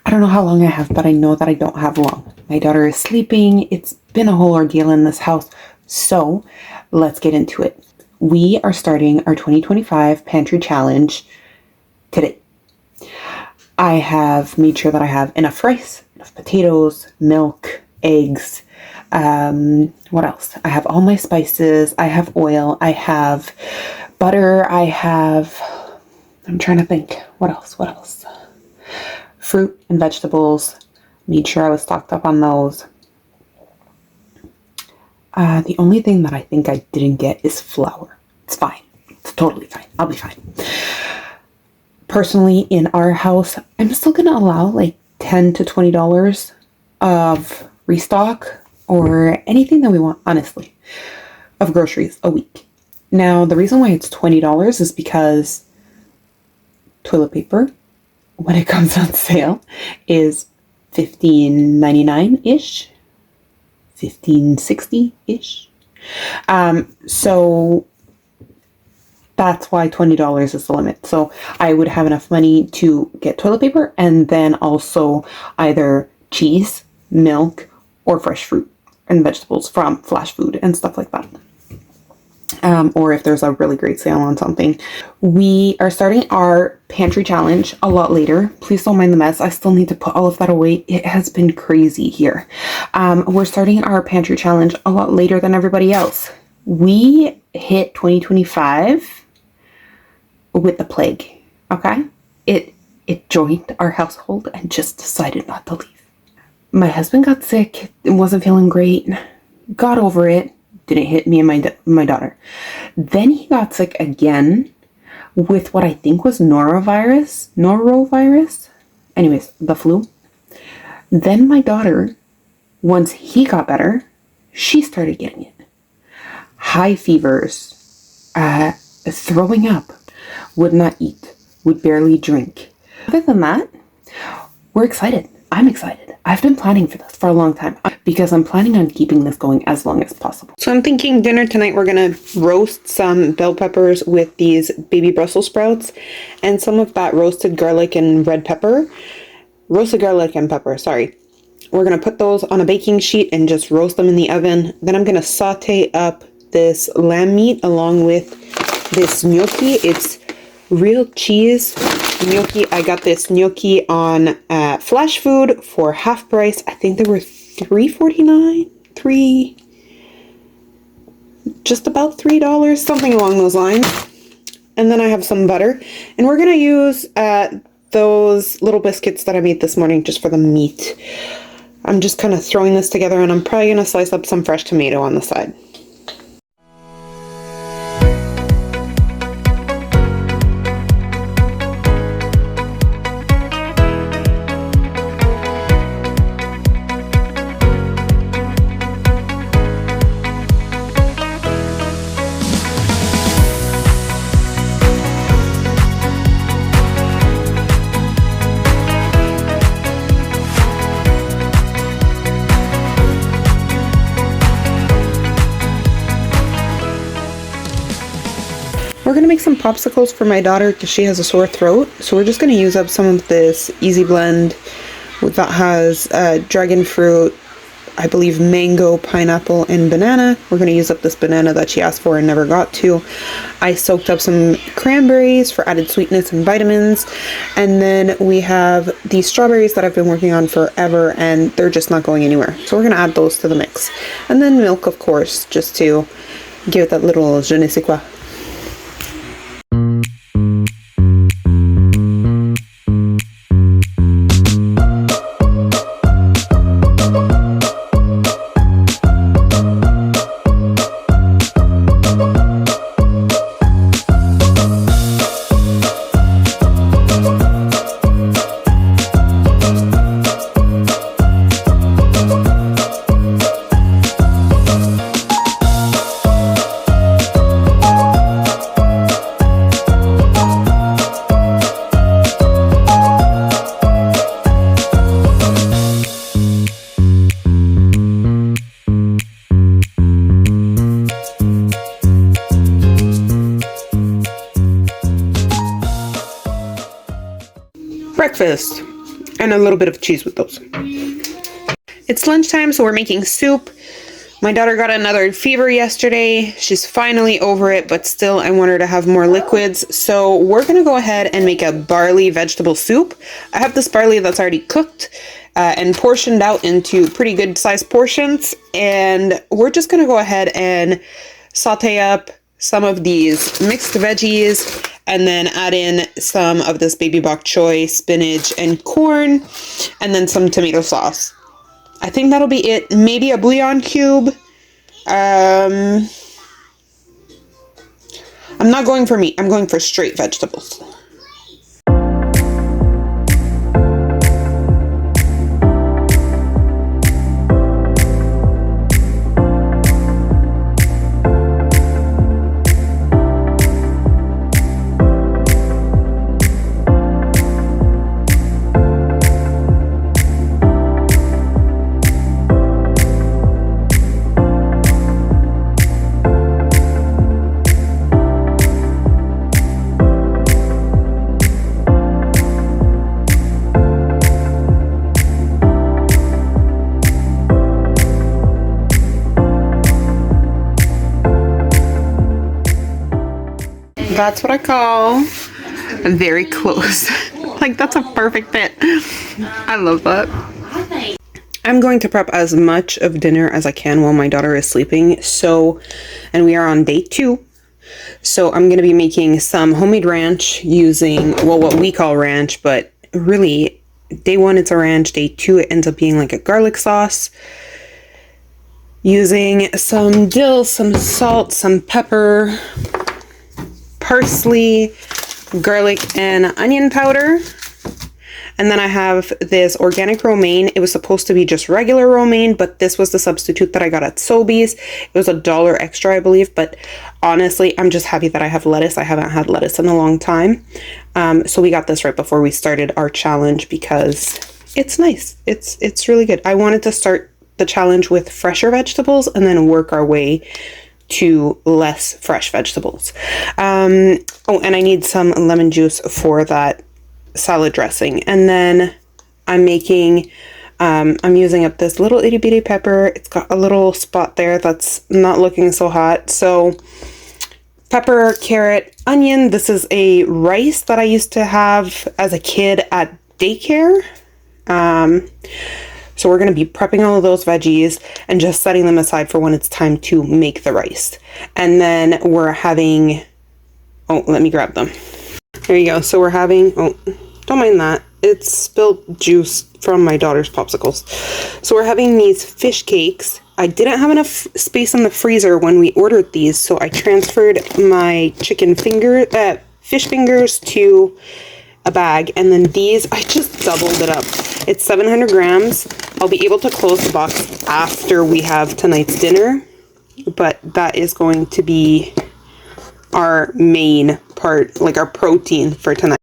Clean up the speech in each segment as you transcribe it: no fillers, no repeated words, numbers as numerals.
I don't know how long I have, but I know that I don't have long. My daughter is sleeping. It's been a whole ordeal in this house. So let's get into it. We are starting our 2025 Pantry Challenge today. I have made sure that I have enough rice, enough potatoes, milk, eggs. What else? I have all my spices. I have oil. I have butter. I'm trying to think. What else? Fruit and vegetables. Made sure I was stocked up on those. The only thing that I think I didn't get is flour. It's fine. It's totally fine. I'll be fine. Personally, in our house, I'm still going to allow like $10 to $20 of restock or anything that we want, honestly, of groceries a week. Now, the reason why it's $20 is because toilet paper, when it comes on sale, is $15.99-ish, $15.60-ish. So that's why $20 is the limit. So I would have enough money to get toilet paper and then also either cheese, milk, or fresh fruit and vegetables from Flash Food and stuff like that. Or if there's a really great sale on something. We are starting our pantry challenge a lot later. Please don't mind the mess. I still need to put all of that away. It has been crazy here. We're starting our pantry challenge a lot later than everybody else. We hit 2025 with the plague, okay? It joined our household and just decided not to leave. My husband got sick and wasn't feeling great. Got over it. Didn't hit me and my daughter. Then he got sick again with what I think was norovirus. Anyways, the flu. Then my daughter, once he got better, she started getting it. High fevers, throwing up, would not eat, would barely drink. Other than that, we're excited. I'm excited. I've been planning for this for a long time because I'm planning on keeping this going as long as possible. So I'm thinking dinner tonight, we're going to roast some bell peppers with these baby Brussels sprouts and some of that roasted garlic and pepper. We're going to put those on a baking sheet and just roast them in the oven. Then I'm going to saute up this lamb meat along with this gnocchi. It's real cheese gnocchi. I got this gnocchi on Flash Food for half price. I think they were $3.49, just about $3, something along those lines. And then I have some butter, and we're gonna use those little biscuits that I made this morning just for the meat. I'm just kind of throwing this together, and I'm probably gonna slice up some fresh tomato on the side. We're going to make some popsicles for my daughter because she has a sore throat. So we're just going to use up some of this Easy Blend that has dragon fruit, I believe mango, pineapple, and banana. We're going to use up this banana that she asked for and never got to. I soaked up some cranberries for added sweetness and vitamins. And then we have these strawberries that I've been working on forever and they're just not going anywhere. So we're going to add those to the mix. And then milk, of course, just to give it that little je ne sais quoi. breakfast. and a little bit of cheese with those. It's lunchtime, so we're making soup. My daughter got another fever yesterday. She's finally over it, but still I want her to have more liquids. So we're going to go ahead and make a barley vegetable soup. I have this barley that's already cooked and portioned out into pretty good sized portions. And we're just going to go ahead and saute up some of these mixed veggies and then add in some of this baby bok choy, spinach, and corn, and then some tomato sauce. I think that'll be it. Maybe a bouillon cube. I'm not going for meat. I'm going for straight vegetables. That's what I call very close. Like, that's a perfect fit. I love that. I'm going to prep as much of dinner as I can while my daughter is sleeping. So, and we are on day 2. So I'm going to be making some homemade ranch using, well, what we call ranch, but really day 1 it's a ranch. Day 2 it ends up being like a garlic sauce. Using some dill, some salt, some pepper, parsley, garlic, and onion powder. And then I have this organic romaine. It was supposed to be just regular romaine, but this was the substitute that I got at Sobeys. It was $1 extra, I believe, but honestly, I'm just happy that I have lettuce. I haven't had lettuce in a long time. So we got this right before we started our challenge because it's nice. It's really good. I wanted to start the challenge with fresher vegetables and then work our way to less fresh vegetables. Oh, and I need some lemon juice for that salad dressing. And then I'm making, I'm using up this little itty bitty pepper. It's got a little spot there that's not looking so hot. So pepper, carrot, onion. This is a rice that I used to have as a kid at daycare. So we're going to be prepping all of those veggies and just setting them aside for when it's time to make the rice. And then we're having, oh, let me grab them. There you go. So we're having, oh, don't mind that. It's spilled juice from my daughter's popsicles. So we're having these fish cakes. I didn't have enough space in the freezer when we ordered these, so I transferred my fish fingers to a bag, and then these, I just doubled it up. It's 700 grams. I'll be able to close the box after we have tonight's dinner, but that is going to be our main part, like our protein for tonight.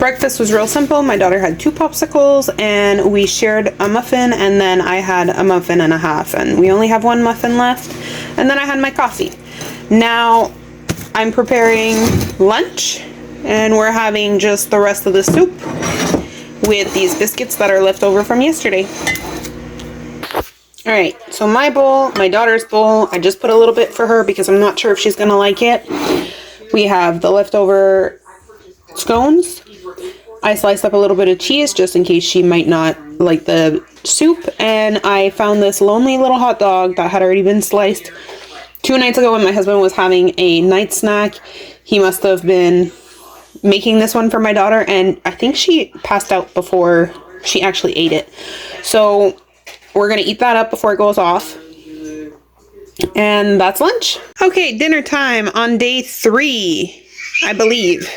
breakfast was real simple. My daughter had 2 popsicles and we shared a muffin, and then I had a muffin and a half, and we only have 1 muffin left. And then I had my coffee. Now I'm preparing lunch, and we're having just the rest of the soup with these biscuits that are left over from yesterday. Alright, so my bowl, my daughter's bowl, I just put a little bit for her because I'm not sure if she's gonna like it. We have the leftover scones. I sliced up a little bit of cheese just in case she might not like the soup, and I found this lonely little hot dog that had already been sliced 2 nights ago when my husband was having a night snack. He must have been making this one for my daughter, and I think she passed out before she actually ate it. So we're gonna eat that up before it goes off. And that's lunch. Okay, dinner time on day 3, I believe.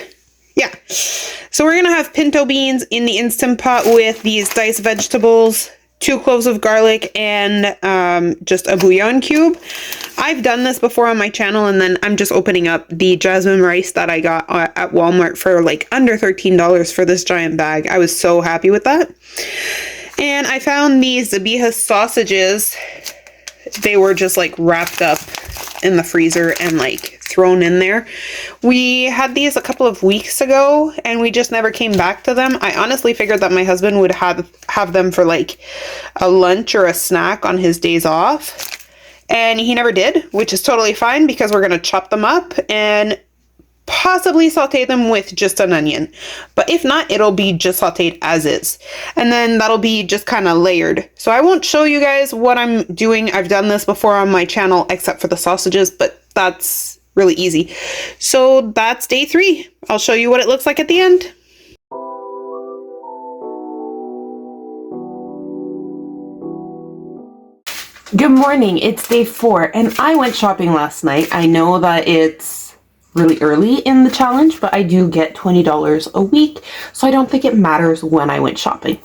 Yeah. So we're gonna have pinto beans in the Instant Pot with these diced vegetables, 2 cloves of garlic, and just a bouillon cube. I've done this before on my channel, and then I'm just opening up the jasmine rice that I got at Walmart for like under $13 for this giant bag. I was so happy with that. And I found these Zabihah sausages. They were just like wrapped up in the freezer and like thrown in there. We had these a couple of weeks ago and we just never came back to them. I honestly figured that my husband would have them for like a lunch or a snack on his days off. And he never did, which is totally fine because we're going to chop them up and possibly saute them with just an onion. But if not, it'll be just sauteed as is. And then that'll be just kind of layered. So I won't show you guys what I'm doing. I've done this before on my channel except for the sausages, but that's really easy. So that's day 3. I'll show you what it looks like at the end. Good morning, it's day 4 and I went shopping last night. I know that it's really early in the challenge, but I do get $20 a week, so I don't think it matters when I went shopping.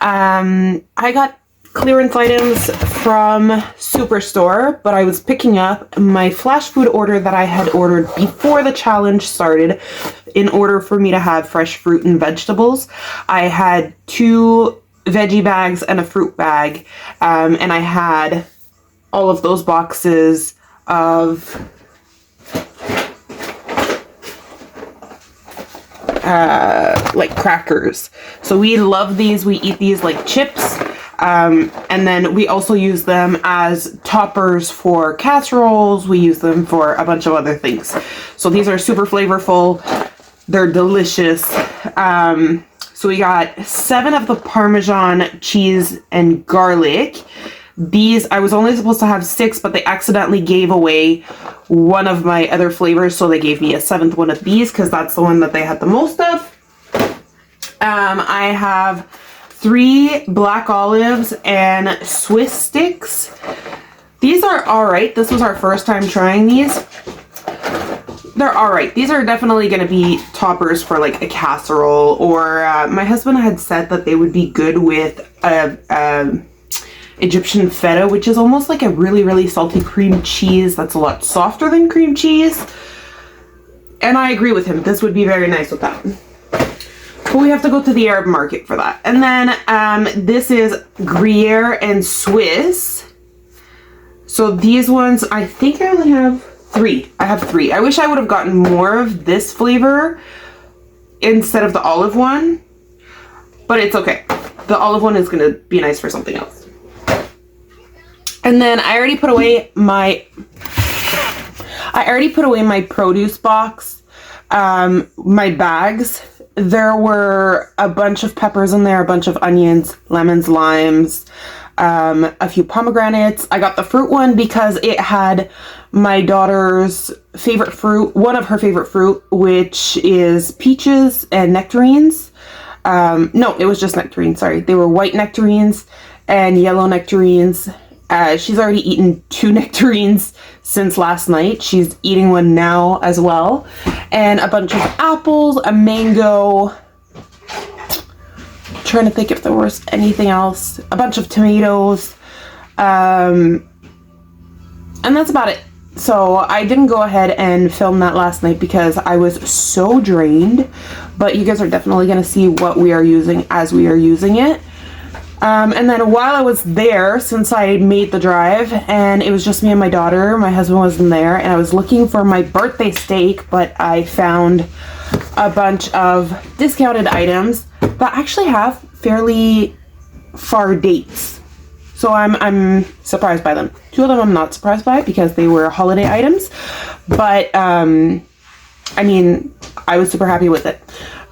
I got clearance items from Superstore, but I was picking up my flash food order that I had ordered before the challenge started in order for me to have fresh fruit and vegetables. I had 2 veggie bags and a fruit bag, and I had all of those boxes of like crackers. So we love these. We eat these like chips. And then we also use them as toppers for casseroles. We use them for a bunch of other things. So these are super flavorful. They're delicious. So we got 7 of the Parmesan cheese and garlic. These, I was only supposed to have 6, but they accidentally gave away one of my other flavors, so they gave me a 7th one of these because that's the one that they had the most of. I have 3 black olives and Swiss sticks. These are alright. This was our first time trying these. They're alright. These are definitely going to be toppers for like a casserole, or my husband had said that they would be good with Egyptian feta, which is almost like a really, really salty cream cheese that's a lot softer than cream cheese. And I agree with him. This would be very nice with that. But we have to go to the Arab market for that. And then this is Gruyere and Swiss. So these ones, I think I only have 3. I have 3. I wish I would have gotten more of this flavor instead of the olive one, but it's okay. The olive one is going to be nice for something else. And then I already put away my produce box, my bags. There were a bunch of peppers in there, a bunch of onions, lemons, limes, a few pomegranates. I got the fruit one because it had my daughter's favorite fruit, one of her favorite fruit, which is peaches and nectarines. No, it was just nectarines, sorry. They were white nectarines and yellow nectarines. She's already eaten 2 nectarines since last night. She's eating one now as well. And a bunch of apples, a mango. I'm trying to think if there was anything else. A bunch of tomatoes. And that's about it. So I didn't go ahead and film that last night because I was so drained, but you guys are definitely going to see what we are using as we are using it. And then while I was there, since I made the drive and it was just me and my daughter, my husband wasn't there, and I was looking for my birthday steak, but I found a bunch of discounted items that actually have fairly far dates. So I'm surprised by them. 2 of them I'm not surprised by because they were holiday items. But, I mean, I was super happy with it.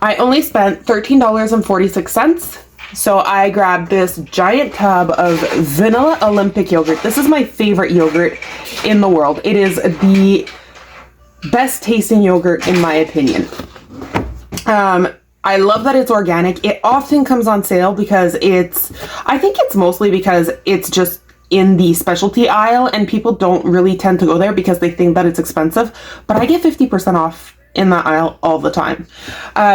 I only spent $13.46. So I grabbed this giant tub of vanilla Olympic yogurt. This is my favorite yogurt in the world. It is the best tasting yogurt in my opinion. I love that it's organic. It often comes on sale because I think it's mostly because it's just in the specialty aisle and people don't really tend to go there because they think that it's expensive. But I get 50% off in that aisle all the time.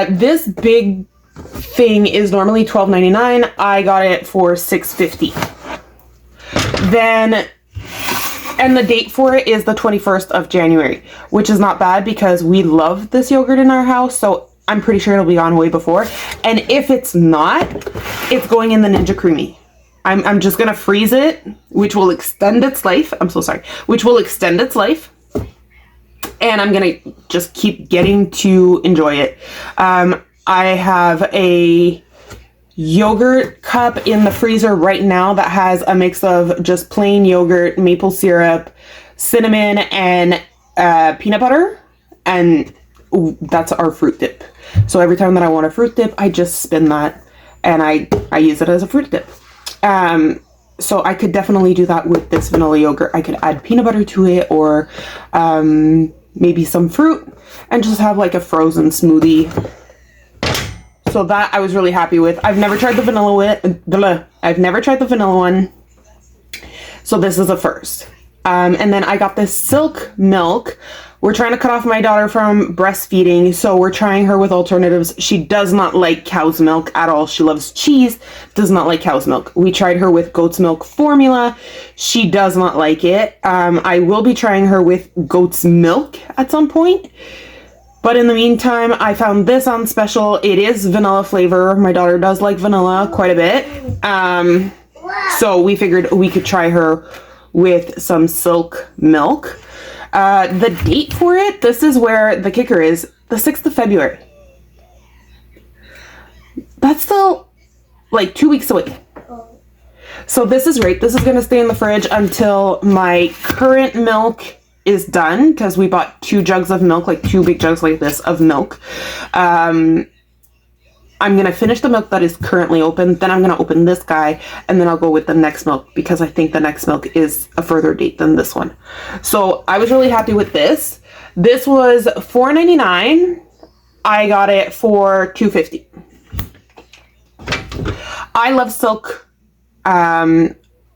This big thing is normally $12.99. I got it for $6.50. And the date for it is the 21st of January, which is not bad because we love this yogurt in our house. So I'm pretty sure it'll be gone way before. And if it's not, it's going in the Ninja Creamy. I'm just going to freeze it, which will extend its life. I'm so sorry. Which will extend its life. And I'm going to just keep getting to enjoy it. I have a yogurt cup in the freezer right now that has a mix of just plain yogurt, maple syrup, cinnamon, and peanut butter. And that's our fruit dip. So every time that I want a fruit dip, I just spin that and I use it as a fruit dip. So I could definitely do that with this vanilla yogurt. I could add peanut butter to it or maybe some fruit and just have like a frozen smoothie. So that I was really happy with. I've never tried the vanilla one. So this is a first. And then I got this silk milk. We're trying to cut off my daughter from breastfeeding, so we're trying her with alternatives. She does not like cow's milk at all. She loves cheese, does not like cow's milk. We tried her with goat's milk formula. She does not like it. I will be trying her with goat's milk at some point. But in the meantime, I found this on special. It is vanilla flavor. My daughter does like vanilla quite a bit. So we figured we could try her with some silk milk. The date for it, this is where the kicker is, the 6th of February. That's still like 2 weeks away. So this is great. This is going to stay in the fridge until my current milk is done, because we bought 2 jugs of milk, like 2 big jugs like this of milk. I'm going to finish the milk that is currently open, then I'm going to open this guy, and then I'll go with the next milk, because I think the next milk is a further date than this one. So I was really happy with this. This was $4.99. I got it for $2.50. I love silk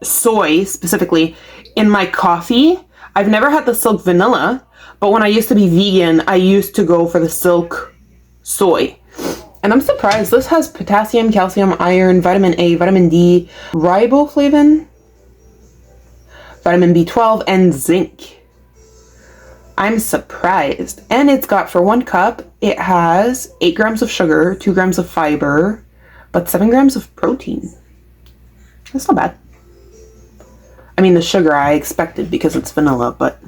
soy, specifically, in my coffee. I've never had the silk vanilla, but when I used to be vegan, I used to go for the silk soy. And I'm surprised. This has potassium, calcium, iron, vitamin A, vitamin D, riboflavin, vitamin B12, and zinc. I'm surprised. And it's got, for 1 cup, it has 8 grams of sugar, 2 grams of fiber, but 7 grams of protein. That's not bad. I mean, the sugar I expected because it's vanilla, but...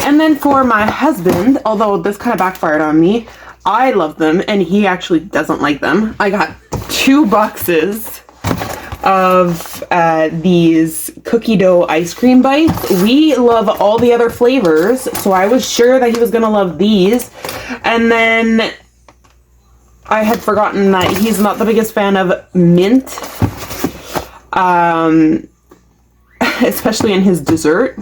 And then for my husband, although this kind of backfired on me, I love them, and he actually doesn't like them. I got 2 boxes of these cookie dough ice cream bites. We love all the other flavors, so I was sure that he was going to love these. And then I had forgotten that he's not the biggest fan of mint, especially in his dessert.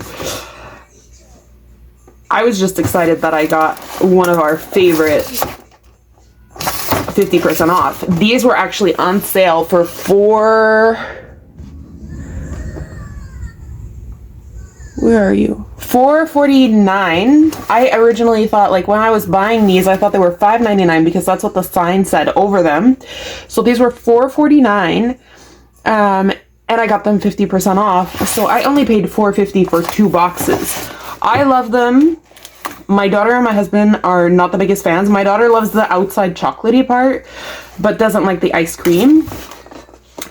I was just excited that I got one of our favorite 50% off. These were actually on sale for $4.49. I originally thought, like, when I was buying these, I thought they were $5.99 because that's what the sign said over them. So these were $4.49. And I got them 50% off. So I only paid $4.50 for 2 boxes. I love them. My daughter and my husband are not the biggest fans. My daughter loves the outside chocolatey part, but doesn't like the ice cream.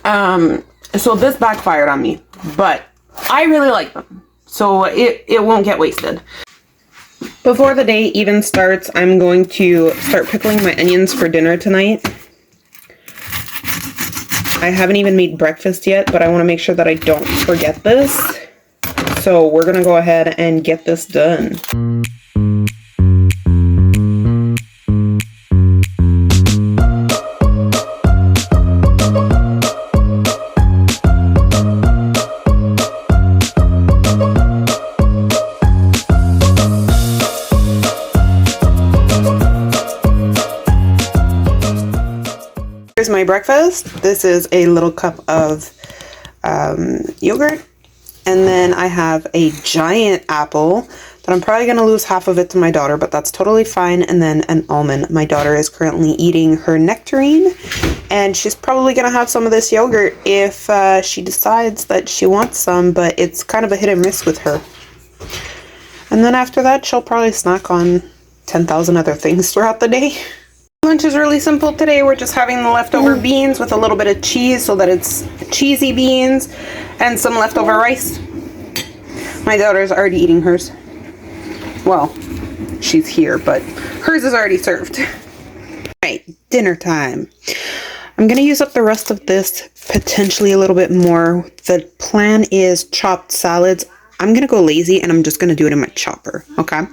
So this backfired on me, but I really like them. So it won't get wasted. Before the day even starts, I'm going to start pickling my onions for dinner tonight. I haven't even made breakfast yet, but I want to make sure that I don't forget this. So we're going to go ahead and get this done. Here's my breakfast. This is a little cup of yogurt, and then I have a giant apple that I'm probably going to lose half of it to my daughter, but that's totally fine, and then an almond. My daughter is currently eating her nectarine, and she's probably going to have some of this yogurt if she decides that she wants some, but it's kind of a hit and miss with her. And then after that, she'll probably snack on 10,000 other things throughout the day. Lunch is really simple today. We're just having the leftover beans with a little bit of cheese so that it's cheesy beans, and some leftover rice. My daughter's already eating hers. Well, she's here, but hers is already served. Alright, dinner time. I'm going to use up the rest of this, potentially a little bit more. The plan is chopped salads. I'm going to go lazy and I'm just going to do it in my chopper, okay?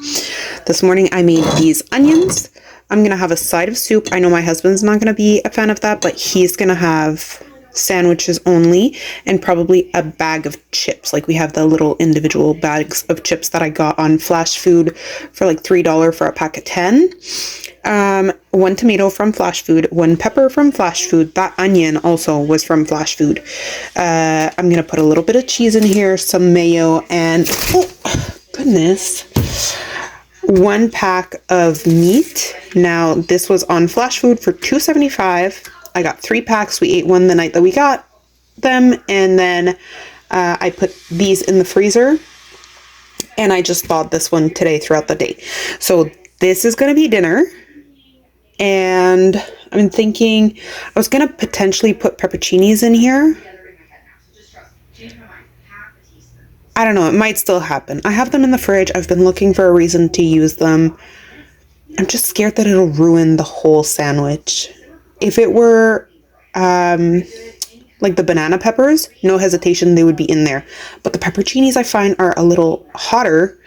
This morning I made these onions. I'm going to have a side of soup. I know my husband's not going to be a fan of that, but he's going to have sandwiches only, and probably a bag of chips. Like, we have the little individual bags of chips that I got on Flash Food for like $3 for a pack of 10. 1 tomato from Flash Food, 1 pepper from Flash Food. That onion also was from Flash Food. I'm going to put a little bit of cheese in here, some mayo, and oh goodness, 1 pack of meat. Now, this was on Flash Food for $2.75. I got 3 packs. We ate one the night that we got them, and then I put these in the freezer, and I just thawed this one today throughout the day. So this is going to be dinner, and I'm thinking I was going to potentially put pepperoncinis in here. I don't know, it might still happen. I have them in the fridge. I've been looking for a reason to use them. I'm just scared that it'll ruin the whole sandwich. If it were like the banana peppers, no hesitation, they would be in there. But the pepperoncinis I find are a little hotter,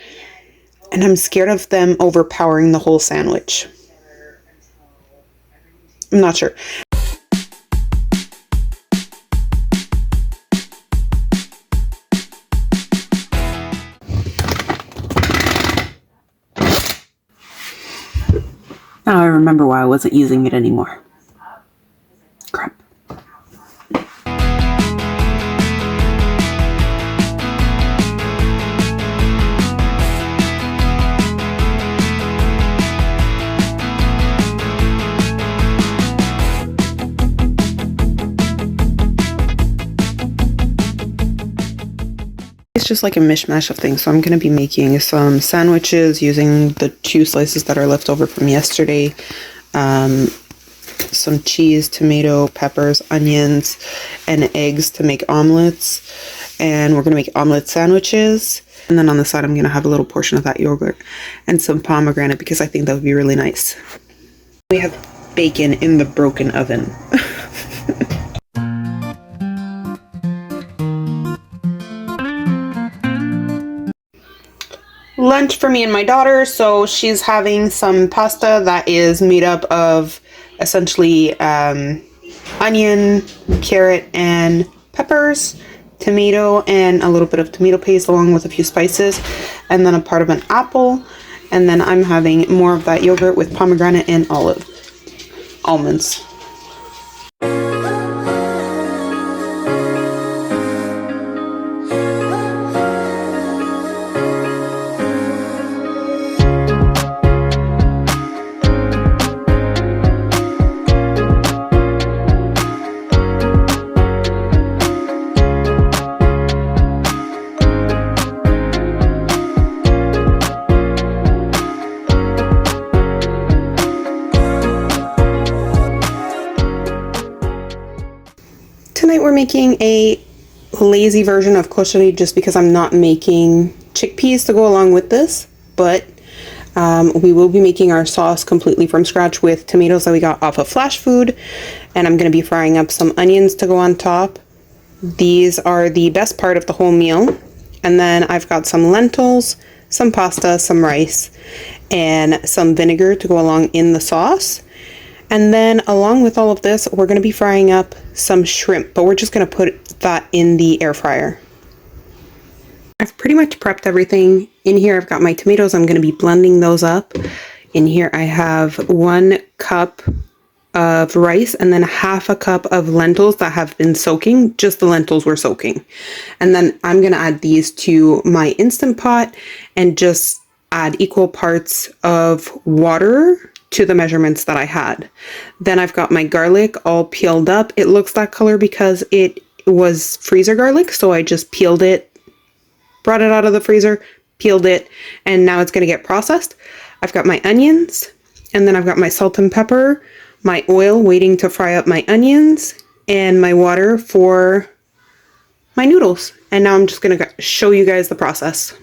and I'm scared of them overpowering the whole sandwich. I'm not sure. Now I remember why I wasn't using it anymore. Crap. It's just like a mishmash of things. So I'm going to be making some sandwiches using the 2 slices that are left over from yesterday. Some cheese, tomato, peppers, onions, and eggs to make omelets. And we're going to make omelet sandwiches. And then on the side, I'm going to have a little portion of that yogurt and some pomegranate because I think that would be really nice. We have bacon in the broken oven. Lunch for me and my daughter. So she's having some pasta that is made up of essentially onion, carrot, and peppers, tomato, and a little bit of tomato paste along with a few spices, and then a part of an apple. And then I'm having more of that yogurt with pomegranate and almonds. tonight we're making a lazy version of kushari just because I'm not making chickpeas to go along with this, but we will be making our sauce completely from scratch with tomatoes that we got off of Flash Food, and I'm going to be frying up some onions to go on top. These are the best part of the whole meal. And then I've got some lentils, some pasta, some rice, and some vinegar to go along in the sauce. And then along with all of this, we're going to be frying up some shrimp, but we're just going to put that in the air fryer. I've pretty much prepped everything. In here I've got my tomatoes. I'm going to be blending those up. In here I have 1 cup of rice and then half a cup of lentils that have been soaking. Just the lentils were soaking. And then I'm going to add these to my Instant Pot and just add equal parts of water to the measurements that I had. Then I've got my garlic all peeled up. It looks that color because it was freezer garlic, so I just peeled it, brought it out of the freezer, peeled it, and now it's going to get processed. I've got my onions, and then I've got my salt and pepper, my oil waiting to fry up my onions, and my water for my noodles. And now I'm just going to show you guys the process.